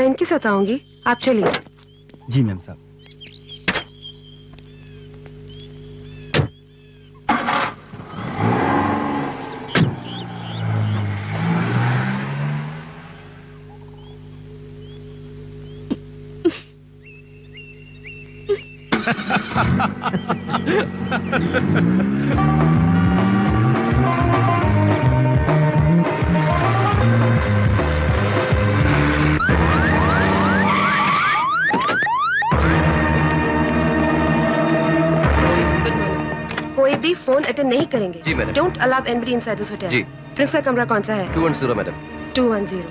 मैं इनके साथ आऊंगी, आप चलिए। जी मैम साहब। कोई भी फोन अटेंड नहीं करेंगे। जी madam. Don't allow anybody inside this hotel. जी। प्रिंस का कमरा कौन सा है? 210 madam. 210।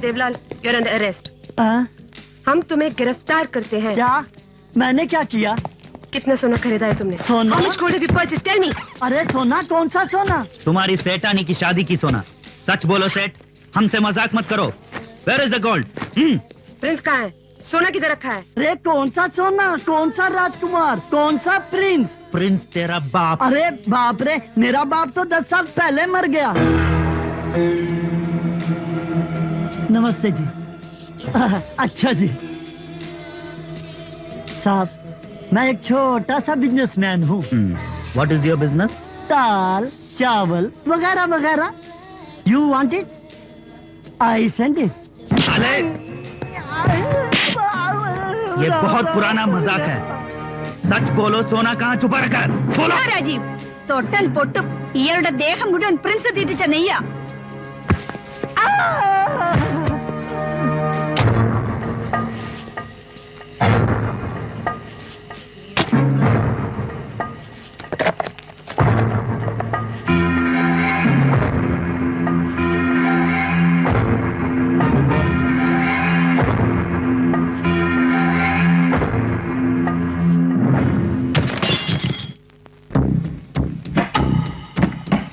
Devlal, you're under arrest। हम तुम्हें गिरफ्तार करते हैं। क्या? मैंने क्या किया? कितना सोना खरीदा है तुमने? सोना? How much gold have you purchased? Tell me। अरे सोना, कौन सा सोना? तुम्हारी सेठानी की शादी की सोना। सच बोलो सेठ, हमसे मजाक मत करो। Where is the gold? Prince कहाँ है? सोना किधर रखा है? अरे कौन सा सोना? कौन सा राजकुमार? कौन सा प्रिंस? प्रिंस तेरा बाप। अरे बाप रे, मेरा बाप तो 10 साल पहले मर गया। नमस्ते जी। अच्छा जी साहब, मैं एक छोटा सा बिजनेसमैन हूँ। What is your business? दाल, चावल वगैरह वगैरह। You want it? I send it। साले, ये बहुत पुराना मजाक है। सच बोलो, सोना कहाँ छुपा रखा है? बोलो। രാജീവ്, തൊട്ടൽ പൊട്ടും. ഇയാളുടെ ദേഹം മുഴുവൻ പ്രിൻസ് തീറ്റിച്ച നെയ്യാ.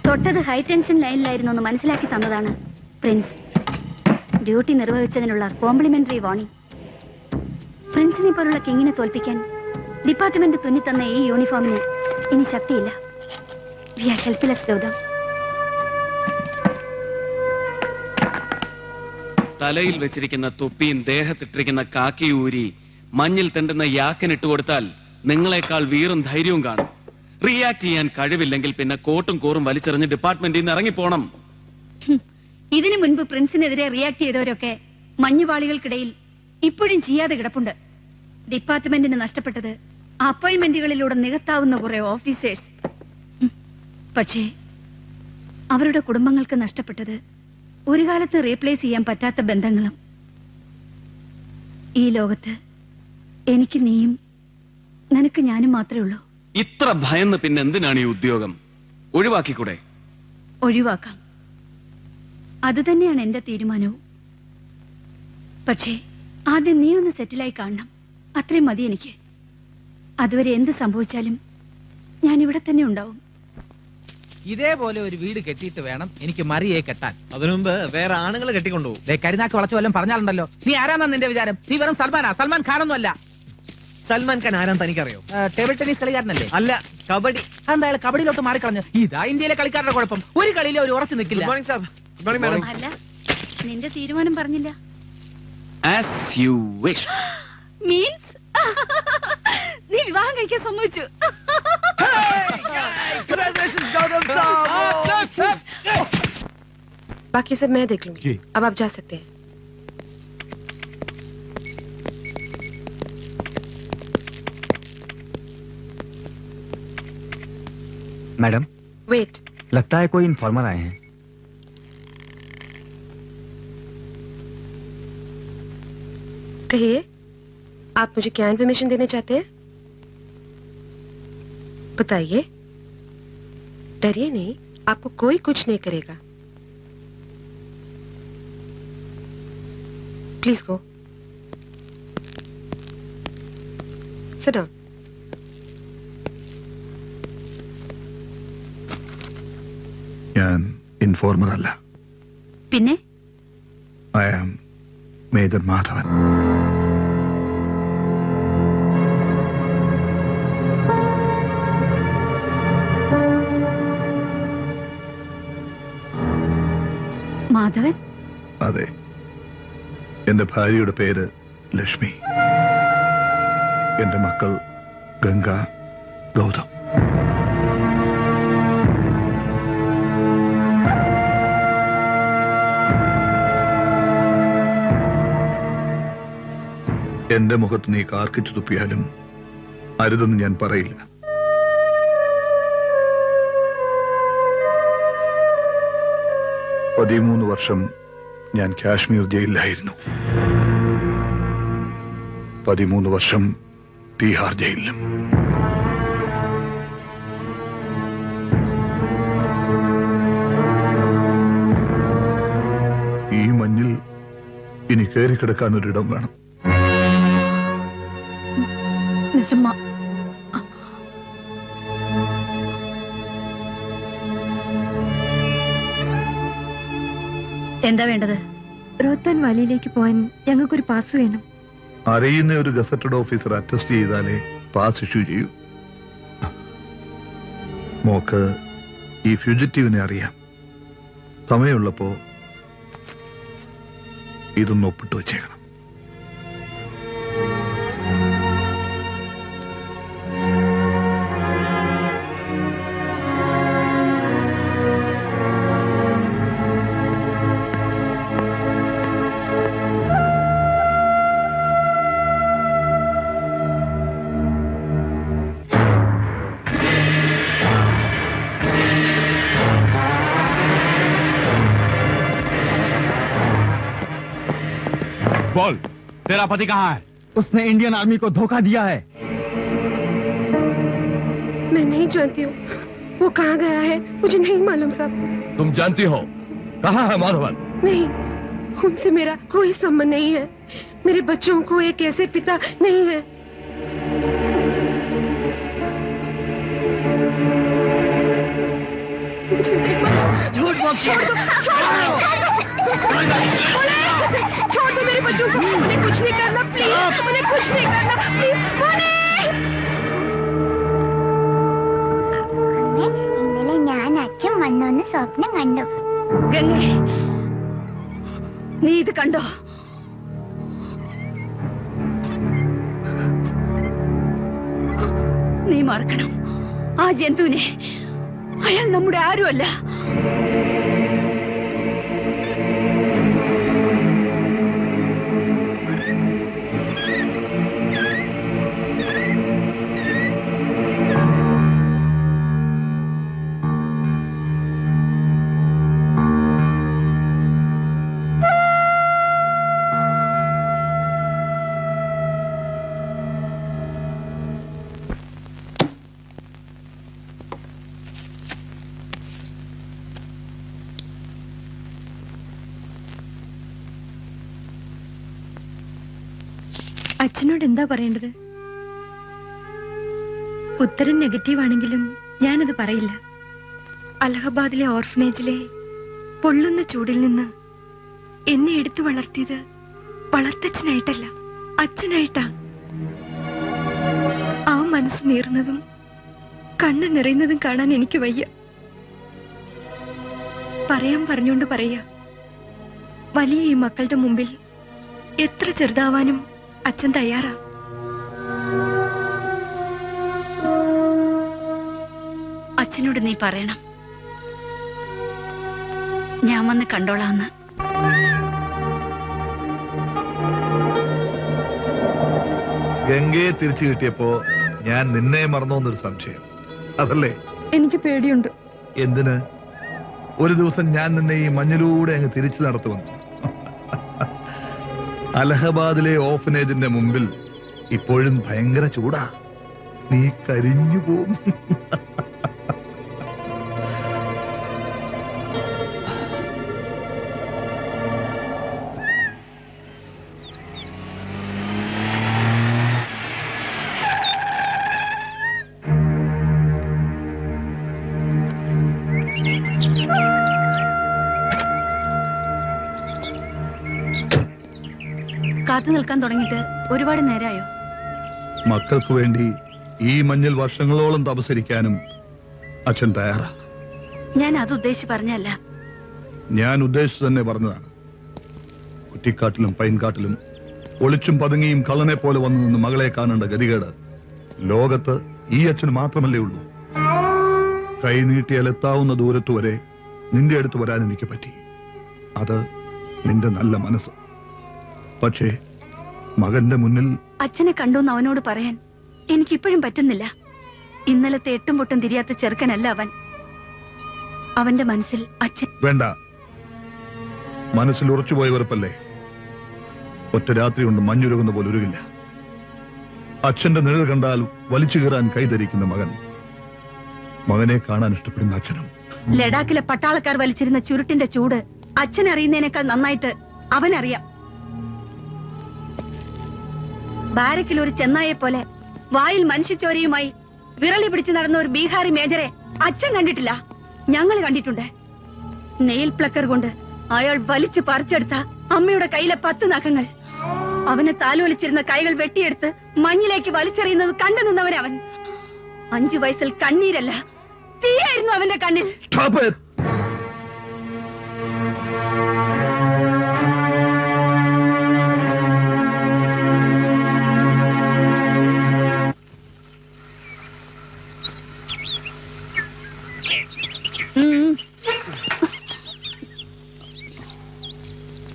തൊട്ടത് ഹൈ ടെൻഷൻ ലൈനിലായിരുന്നു എന്ന് മനസ്സിലാക്കി തന്നതാണ് പ്രിൻസ്. ഡ്യൂട്ടി നിർവഹിച്ചതിനുള്ള കോംപ്ലിമെന്ററി വാണിംഗ്. പ്രിൻസിനെ പോലുള്ള കിങ്ങിനെ തോൽപ്പിക്കാൻ ഡിപ്പാർട്ട്മെന്റ് തുന്നിത്തന്ന ഈ യൂണിഫോമിന് ഇനി ശക്തിയില്ല. We are helpless Gautham. തലയിൽ വെച്ചിരിക്കുന്ന തൊപ്പിയും ദേഹത്തിട്ടിരിക്കുന്ന കാക്കി ഊരി മഞ്ഞിൽ തെണ്ടുന്ന യാക്കനിട്ട് കൊടുത്താൽ നിങ്ങളെക്കാൾ വീറും ധൈര്യവും കാണും. റിയാക്ട് ചെയ്യാൻ കഴിവില്ലെങ്കിൽ പിന്നെ കോട്ടും കോറും വലിച്ചെറിഞ്ഞ് ഡിപ്പാർട്ട്മെന്റിൽ നിന്ന് ഇറങ്ങിപ്പോണം. ഇതിനു മുൻപ് പ്രിൻസിനെതിരെ റിയാക്ട് ചെയ്തവരൊക്കെ മഞ്ഞുപാളികൾക്കിടയിൽ ഇപ്പോഴും ചെയ്യാതെ കിടപ്പുണ്ട്. ഡിപ്പാർട്ട്മെന്റിന് നഷ്ടപ്പെട്ടത് അപ്പോയിന്റ്മെന്റുകളിലൂടെ നികത്താവുന്ന കുറെ ഓഫീസേഴ്സ്. പക്ഷേ അവരുടെ കുടുംബങ്ങൾക്ക് നഷ്ടപ്പെട്ടത് ഒരു കാലത്ത് റീപ്ലേസ് ചെയ്യാൻ പറ്റാത്ത ബന്ധങ്ങളും. ഈ ലോകത്ത് എനിക്ക് നീയും നിനക്ക് ഞാനും മാത്രമേ ഉള്ളൂ. ഇത്ര ഭയന്ന് പിന്നെ എന്തിനാണ് ഈ ഉദ്യോഗം? ഒഴിവാക്കിക്കൂടെ? ഒഴിവാക്കാം, അത് തന്നെയാണ് എന്റെ തീരുമാനവും. പക്ഷേ ആദ്യം നീ ഒന്ന് സെറ്റിലായി കാണണം, അത്രയും മതി എനിക്ക്. അതുവരെ എന്ത് സംഭവിച്ചാലും ഞാൻ ഇവിടെ തന്നെ ഉണ്ടാവും. ഇതേപോലെ ഒരു വീട് കെട്ടിയിട്ട് വേണം എനിക്ക് മറിയെ കെട്ടാൻ. അതിനു മുമ്പ് വേറെ ആണുങ്ങൾ കെട്ടിക്കൊണ്ടുപോകും. കരുനാക്ക് വളച്ചു വല്ലതും പറഞ്ഞാലുണ്ടല്ലോ. നീ ആരാന്നാ നിന്റെ വിചാരം? നീ വെറും സൽമാനാ? സൽമാൻ ഖാനൊന്നും അല്ല. സൽമാൻ ഖാൻ ആരാൻ തനിക്കറിയോ? ടേബിൾ ടെന്നീസ് കളിക്കാരനല്ലേ? അല്ല, കബഡി. എന്തായാലും കബഡിയിലോട്ട് മാറിക്കളഞ്ഞു. ഇതാ ഇന്ത്യയിലെ കളിക്കാരുടെ കുഴപ്പം. ഒരു കളിയിലെ ഒരു ഉറച്ചു നിൽക്കില്ല. ഗുഡ് മോർണിംഗ് സാബ്. Good morning madam. അല്ല, നിന്റെ തീരുമാനം പറഞ്ഞില്ല. As you wish. മീൻസ് നീ വിവാഹം കഴിക്കാൻ സമ്മതിച്ചു. बाकी सब मैं देख लूंगी। अब आप जा सकते हैं। Madam, wait. लगता है कोई इन्फॉर्मर आए हैं। कहिए, आप मुझे क्या इन्फॉर्मेशन देना चाहते हैं? बताइए। डरिए नहीं, आपको कोई कुछ नहीं करेगा। Please go. Sit down. ഞാൻ ഇൻഫോർമർ അല്ല. പിന്നെ I am Major Madhavan. Madhavan? അതെ, എന്റെ ഭാര്യയുടെ പേര് ലക്ഷ്മി. എന്റെ മക്കൾ ഗംഗ, ഗൗതം. എന്റെ മുഖത്ത് നീ കാർക്കിച്ചു തുപ്പിയാലും അരുതെന്ന് ഞാൻ പറയില്ല. പതിമൂന്ന് വർഷം ഞാൻ കാശ്മീർ ജയിലിലായിരുന്നു. 13 വർഷം തീഹാർ ജയിലിലും. ഈ മഞ്ഞിൽ ഇനി കയറിക്കിടക്കാൻ ഒരിടം വേണം. എന്താ വേണ്ടത്? റോത്താൻ വാലിയിലേക്ക് പോവാൻ ഞങ്ങൾക്കൊരു പാസ് വേണം. അറിയുന്ന ഒരു ഗസറ്റഡ് ഓഫീസർ അറ്റസ്റ്റ് ചെയ്താലേ പാസ് ഇഷ്യൂ ചെയ്യൂ. മോക്ക് ഈ ഫ്യൂജിറ്റീവിനെ അറിയാം. സമയമുള്ളപ്പോ ഇതൊന്ന് ഒപ്പിട്ട് വെച്ചേക്കണം. बोल, तेरा पति कहाँ है? उसने इंडियन आर्मी को धोखा दिया है। मैं नहीं जानती हूँ वो कहाँ गया है, मुझे नहीं मालूम साहब। तुम जानती हो कहाँ है माधवन? नहीं, उनसे मेरा कोई संबंध नहीं है। मेरे बच्चों को एक ऐसे पिता नहीं है। मुझे नहीं मालूम। झूठ मत छोड़ दो, छोड़ दो मेरे बच्चों को। उन्हें कुछ नहीं करना प्लीज, उन्हें कुछ नहीं करना प्लीज। ഇന്നലെ ഞാൻ അച്ഛൻ വന്നോന്ന് സ്വപ്നം കണ്ടു. ഗംഗേ, നീ ഇത് കണ്ടോ? നീ മറക്കണം ആ ജന്തുവിനെ. അയാൾ നമ്മുടെ ആരുമല്ല. അച്ഛനോട് എന്താ പറയേണ്ടത്? ഉത്തരം നെഗറ്റീവ് ആണെങ്കിലും ഞാനത് പറയില്ല. അലഹബാദിലെ ഓർഫനേജിലെ പൊള്ളുന്ന ചൂടിൽ നിന്ന് എന്നെ എടുത്തു വളർത്തിയത് വളർത്തച്ഛനായിട്ടല്ല, അച്ഛനായിട്ടാ. ആ മനസ്സ് നീറുന്നതും കണ്ണ് നിറയുന്നതും കാണാൻ എനിക്ക് വയ്യ. പറയാൻ പറഞ്ഞുകൊണ്ട് പറയാ, വലിയ ഈ മക്കളുടെ മുമ്പിൽ എത്ര ചെറുതാവാനും അച്ഛൻ തയ്യാറാ. അച്ഛനോട് നീ പറയണം, ഞാൻ വന്ന് കണ്ടോളാന്ന്. ഗംഗയെ തിരിച്ചു കിട്ടിയപ്പോ ഞാൻ നിന്നെ മറന്നോന്നൊരു സംശയം, അതല്ലേ? എനിക്ക് പേടിയുണ്ട്. എന്തിന്? ഒരു ദിവസം ഞാൻ നിന്നെ ഈ മഞ്ഞിലൂടെ അങ്ങ് തിരിച്ചു നടത്തുമെന്ന്. അലഹബാദിലെ ഓഫനേജിന്റെ മുമ്പിൽ ഇപ്പോഴും ഭയങ്കര ചൂടാ, നീ കരിഞ്ഞു പോവും. കാത്തു നിൽക്കാൻ തുടങ്ങിയിട്ട് ഒരുപാട് നേരമായോ? മക്കൾക്ക് വേണ്ടി ഈ മഞ്ഞിൽ വർഷങ്ങളോളം തപസരിക്കാനും അച്ഛൻ തയ്യാറാ. ഞാൻ അത് ഉദ്ദേശിച്ച് പറഞ്ഞല്ല. ഞാൻ ഉദ്ദേശിച്ചു തന്നെ പറഞ്ഞതാണ്. കുറ്റിക്കാട്ടിലും പൈൻകാട്ടിലും ഒളിച്ചും പതുങ്ങിയും കള്ളനെ പോലെ വന്നു നിന്ന് മകളെ കാണേണ്ട ഗതികേട് ലോകത്ത് ഈ അച്ഛന് മാത്രമല്ലേ ഉള്ളൂ. കൈ നീട്ടിയാൽ എത്താവുന്ന ദൂരത്ത് വരെ നിന്റെ അടുത്ത് വരാൻ എനിക്ക് പറ്റി. അത് നിന്റെ നല്ല മനസ്സ്. പക്ഷേ മകന്റെ മുന്നിൽ അച്ഛനെ കണ്ടോന്ന് അവനോട് പറയാൻ എനിക്കിപ്പോഴും പറ്റുന്നില്ല. ഇന്നലത്തെ എട്ടും പൊട്ടും തിരിയാത്ത ചെറുക്കനല്ല അവൻ. അവന്റെ മനസ്സിൽ അച്ഛൻ. വേണ്ട, മനസ്സിൽ ഉറച്ചുപോയ വെറുപ്പല്ലേ. ഒറ്റ രാത്രി കൊണ്ട് മഞ്ഞുരുകുന്ന പോലെ ഉരുകില്ല. അച്ഛന്റെ നിഴൽ കണ്ടാൽ വലിച്ചു കീറാൻ കൈധരിക്കുന്ന മകൻ, മകനെ കാണാൻ ഇഷ്ടപ്പെടുന്ന അച്ഛനും. ലഡാക്കിലെ പട്ടാളക്കാർ വലിച്ചിരുന്ന ചുരുട്ടിന്റെ ചൂട് അച്ഛൻ അറിയുന്നതിനേക്കാൾ നന്നായിട്ട് അവനറിയാം. ബാരക്കിൽ ഒരു ചെന്നായെ പോലെ വായിൽ മനുഷ്യച്ചോരയുമായി വിരളി പിടിച്ചു നടന്ന ഒരു ബീഹാറി മേജറെ അച്ഛൻ കണ്ടിട്ടില്ല, ഞങ്ങൾ കണ്ടിട്ടുണ്ട്. നെയിൽ പ്ലക്കർ കൊണ്ട് അയാൾ വലിച്ചു പറിച്ചെടുത്ത അമ്മയുടെ കയ്യിലെ 10 നഖങ്ങൾ, അവനെ താലോലിച്ചിരുന്ന കൈകൾ വെട്ടിയെടുത്ത് മഞ്ഞിലേക്ക് വലിച്ചെറിയുന്നത് കണ്ടു നിന്നവനവൻ. 5 വയസ്സിൽ കണ്ണീരല്ല, തീയായിരുന്നു അവന്റെ കണ്ണിൽ.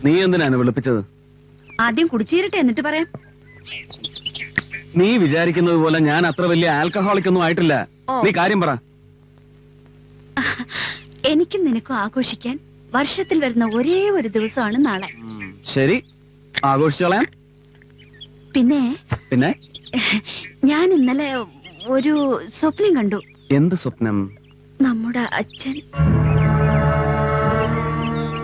നീ എന്തിനാണ് വിളിപ്പിച്ചത്? ആദ്യം കുടിച്ചീരട്ടെ എന്നിട്ട് പറയാം. നീ വിചാരിക്കുന്നത് പോലെ ഞാൻ അത്ര വലിയ ആൽക്കഹോളിക് ഒന്നും ആയിട്ടില്ല. നീ കാര്യം പറ. എനിക്കും നിനക്കും ആഘോഷിക്കാൻ വർഷത്തിൽ വരുന്ന ഒരേ ഒരു ദിവസമാണ് നാളെ. ശരി, ആഘോഷിച്ചോളാം. പിന്നെ പിന്നെ ഞാൻ ഇന്നലെ ഒരു സ്വപ്നം കണ്ടു. എന്ത് സ്വപ്നം? നമ്മുടെ അച്ഛൻ.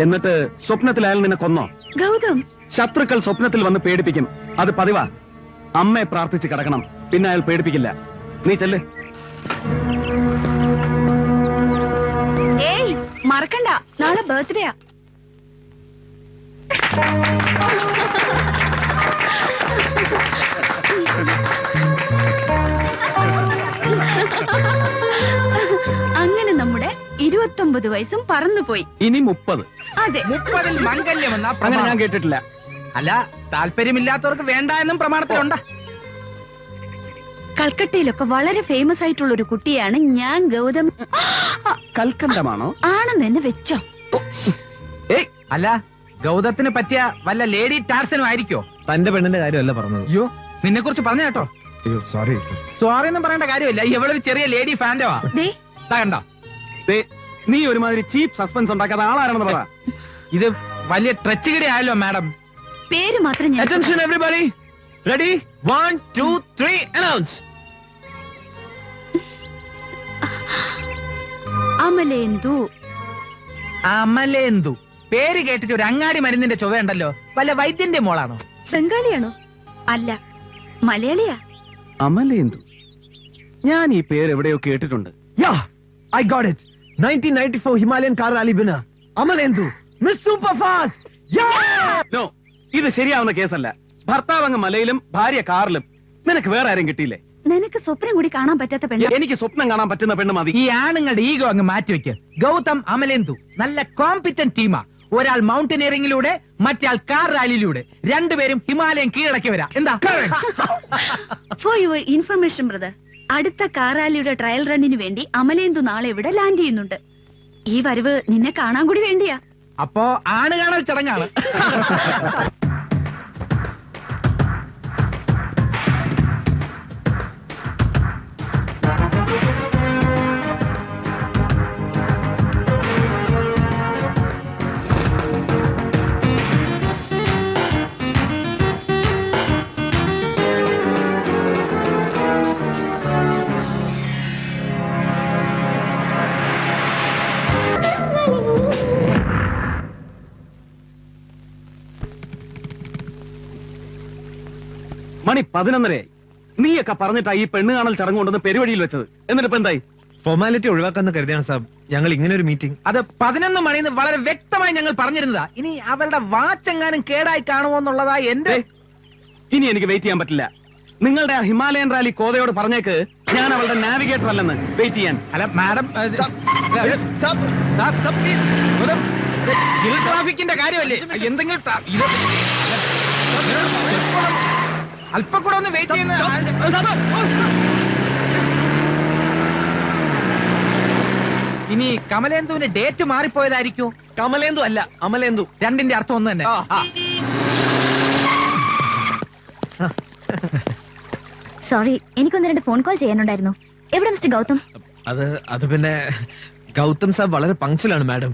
എന്നിട്ട് സ്വപ്നത്തിൽ അയാൾ നിന്നെ കൊന്നോ? ഗൗതം, ശത്രുക്കൾ സ്വപ്നത്തിൽ വന്ന് പേടിപ്പിക്കും, അത് പതിവാ. അമ്മയെ പ്രാർത്ഥിച്ച് കിടക്കണം, പിന്നെ അയാൾ പേടിപ്പിക്കില്ല. നീ ചെല്ല്. ഏയ് മറക്കണ്ട, നാളെ ബർത്ത്ഡേയാ. അങ്ങനെ നമ്മുടെ 29 വയസ്സും പറന്നുപോയി. ഇനി 30. അതെ, 30-ൽ മംഗല്യം എന്ന അങ്ങനെ ഞാൻ കേട്ടിട്ടില്ല. അല്ല, താല്പര്യമില്ലാത്തവർക്ക് വേണ്ട എന്നും പ്രമാണത്തിലുണ്ട്. കൽക്കട്ടയിലൊക്കെ വളരെ ഫേമസ് ആയിട്ടുള്ള ഒരു കുട്ടിയാണ് ഞാൻ. ഗൗതം കൽക്കണ്ടമാണോ? ആണെന്ന് തന്നെ വെച്ചോ. അല്ല, ഗൗതത്തിന് പറ്റിയ വല്ല ലേഡി ടാർസനും ആയിരിക്കോ? തന്റെ പെണ്ണിന്റെ കാര്യമല്ല പറഞ്ഞത്. അയ്യോ, നിന്നെ കുറിച്ച് പറഞ്ഞു കേട്ടോ. അയ്യോ സോറി. സോറി ഒന്നും പറയേണ്ട കാര്യമില്ല. ഇവളൊരു ചെറിയ ലേഡി ഫാൻഡോ ദേ, കണ്ടോ? നീ ഒരുമാതിരി ചീപ്പ് സസ്പെൻസ് ഉണ്ടാക്കാതെ ആളാണെന്ന് പറ. ഇത് വലിയ ട്രച്ചുകിടി ആയല്ലോ മാഡം. പേര് മാത്രം ഞാൻ. Attention everybody. Ready? 1, 2, 3 announce. Amalendu. Amalendu പേര് കേട്ടിട്ട് ഒരു അങ്ങാടി മരുന്നിന്റെ ചൊവ്വയുണ്ടല്ലോ. വല്ല വൈദ്യന്റെ മോളാണോ? ബംഗാളിയാണോ? അല്ല, മലയാളിയാ. അമലേന്ദു, ഞാൻ ഈ പേര് എവിടെയോ കേട്ടിട്ടുണ്ട്. Yeah, I got it. 1994 Himalayan car rally winner Amalendu, Miss Superfast. Yeah! No, ഇത് ശരിയാവുന്ന കേസല്ല. ഭർത്താവ് അങ്ങ് മലയിലും ഭാര്യ കാറിലും. നിനക്ക് വേറെ ആരും കിട്ടിയില്ലേ? നിനക്ക് സ്വപ്നം കൂടി കാണാൻ പറ്റാത്ത പെണ്ണ്. എനിക്ക് സ്വപ്നം കാണാൻ പറ്റുന്ന പെണ്ണ് മതി. ഈ ആണുങ്ങളുടെ ഈഗോ അങ്ങ് മാറ്റിവെക്ക്. ഗൗതം, അമലേന്ദു നല്ല കോമ്പിറ്റന്റ് ടീമാ. ഒരാൾ മൗണ്ടനിയറിംഗിലൂടെ, മറ്റേ കാർ റാലിയിലൂടെ. രണ്ടുപേരും ഹിമാലയം കീഴടക്കി വരാം. എന്താ? ഫോർ യുവർ ഇൻഫർമേഷൻ ബ്രദർ, അടുത്ത കാർ റാലിയുടെ ട്രയൽ റണ്ണിന് വേണ്ടി അമലേന്ദു നാളെ ഇവിടെ ലാൻഡ് ചെയ്യുന്നുണ്ട്. ഈ വരവ് നിന്നെ കാണാൻ കൂടി വേണ്ടിയാ. അപ്പോ ആണ് കാണൽ ചടങ്ങാണ്. മണി 11:30. നീയൊക്കെ പറഞ്ഞിട്ടാ ഈ പെണ്ണ് കാണൽ ചടങ്ങ് കൊണ്ടുവന്ന് പെരുവഴിയിൽ വെച്ചത്. എന്നിട്ട് എന്തായി? ഫോർമാലിറ്റി ഒഴിവാക്കാന്ന് കരുതിയാണ് സാബ് ഞങ്ങൾ ഇങ്ങനെ ഒരു മീറ്റിംഗ്. അത് 11 മണിന്ന് വളരെ വ്യക്തമായി ഞങ്ങൾ പറഞ്ഞിരുന്നതാ. ഇനി അവരുടെ വാച്ചെങ്ങാനും കേടായി കാണുമോ എന്നുള്ളതാ എന്റെ. ഇനി എനിക്ക് വെയിറ്റ് ചെയ്യാൻ പറ്റില്ല. നിങ്ങളുടെ ആ ഹിമാലയൻ റാലി കോതയോട് പറഞ്ഞേക്ക് ഞാൻ അവളുടെ നാവിഗേറ്റർ അല്ലെന്ന്. വെയിറ്റ് ചെയ്യാൻ. അല്ല മാഡം ട്രാഫിക്കിന്റെ കാര്യമല്ലേ എന്തെങ്കിലും അല്പം കൂടെ ഒന്ന് വെയിറ്റ് ചെയ്യുന്ന. ഇനി കമലേന്ദുവിന്റെ ഡേറ്റ് മാറിപ്പോയതായിരിക്കോ? കമലേന്ദു അല്ല, അമലേന്ദു. രണ്ടിന്റെ അർത്ഥം ഒന്ന് തന്നെ. സോറി, എനിക്കൊന്ന് 2 ഫോൺ കോൾ ചെയ്യാനുണ്ടായിരുന്നു. എവിടെ മിസ്റ്റർ ഗൗതം? അത് പിന്നെ ഗൗതം സാബ് വളരെ പങ്ക്ച്വലാണ് മാഡം.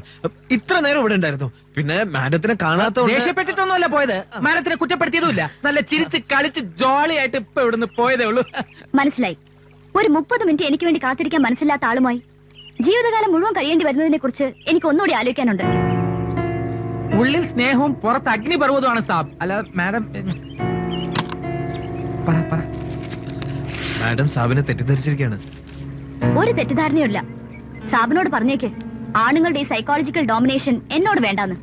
ഇത്ര നേരം ഇവിടെ ഉണ്ടായിരുന്നു. പിന്നെ മാഡത്തിനെ കാണാത്ത ദേഷ്യപ്പെട്ടിട്ടൊന്നുമല്ല പോയത്. മാഡത്തിനെ കുറ്റപ്പെടുത്തിയതുമില്ല. നല്ല ചിരിച്ച് കളിച്ച് ജോളിയായിട്ട് ഇപ്പൊ ഇവിടുന്ന് പോയതേ ഉള്ളൂ. മനസ്സിലായി. ഒരു 30 മിനിറ്റ് എനിക്ക് വേണ്ടി കാത്തിരിക്കാൻ മനസ്സില്ലാത്ത ആളുമായി ജീവിതകാലം മുഴുവൻ കഴിയേണ്ടി വരുന്നതിനെ കുറിച്ച് എനിക്ക് ഒന്നുകൂടി ആലോചിക്കാനുണ്ട്. ഉള്ളിൽ സ്നേഹവും പുറത്ത് അഗ്നിപർവ്വതമാണ് സാബ്. അല്ല മാഡം മാഡം സാബിനെ തെറ്റിദ്ധരിച്ചിരിക്കുകയാണ്. ഒരു തെറ്റിദ്ധാരണയുമില്ല. സാബിനോട് പറഞ്ഞേക്ക് ആണുങ്ങളുടെ ഈ സൈക്കോളജിക്കൽ ഡോമിനേഷൻ എന്നോട് വേണ്ടാന്ന്.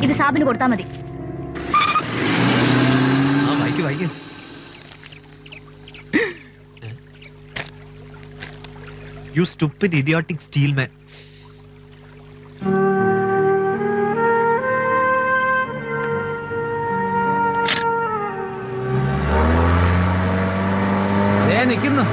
ഇത് സാബിന് കൊടുത്താൽ മതി. വായിക്ക്. You stupid idiotic steel man. നിൽക്കുന്നു.